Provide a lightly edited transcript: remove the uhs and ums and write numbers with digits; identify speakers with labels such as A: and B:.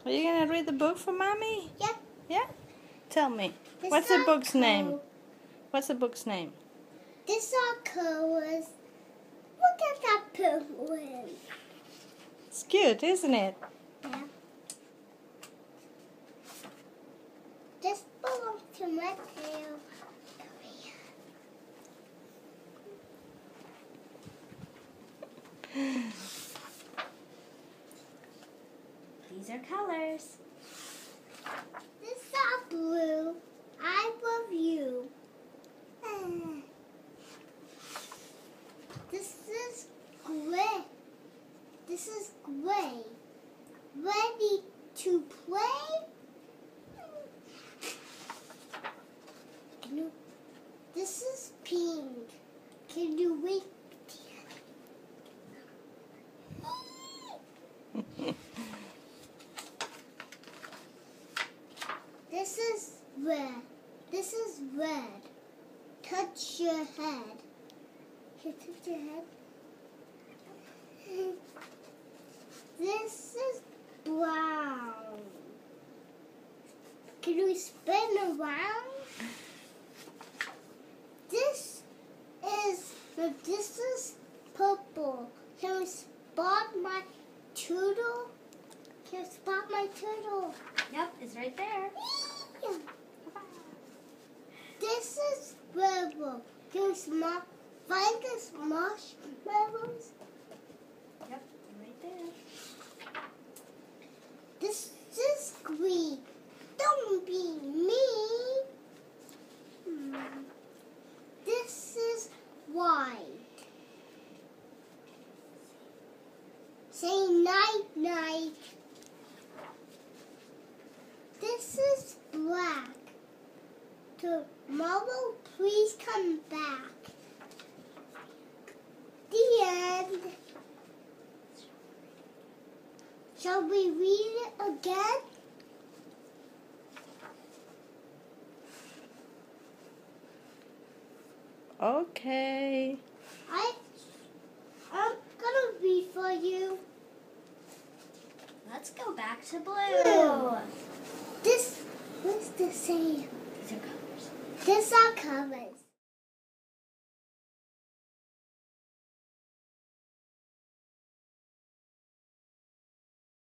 A: Are you going to read the book for Mommy?
B: Yep.
A: Yeah? Tell me. What's the book's name? What's the book's name?
B: This are colors. Look at that penguin.
A: It's cute, isn't it?
B: Yeah. This belongs to my tail.
C: These are colors.
B: This is blue. I love you. This is gray. This is gray. Ready to play? This is pink. Can you wait? This is red. This is red. Touch your head. Here, touch your head. This is brown. Can we spin around? This is purple. Can we spot my turtle? Can you spot my turtle?
C: Yep, it's right there.
B: This is purple. Can we find the marshmallows?
C: Yep, right there.
B: This is green. Don't be mean. This is white. Say night night. This is black. Tomorrow, please come back. The end. Shall we read it again?
A: Okay.
B: I'm gonna read for you.
C: Let's go back to blue.
B: What's the same?
C: These are colors.
B: These are colors.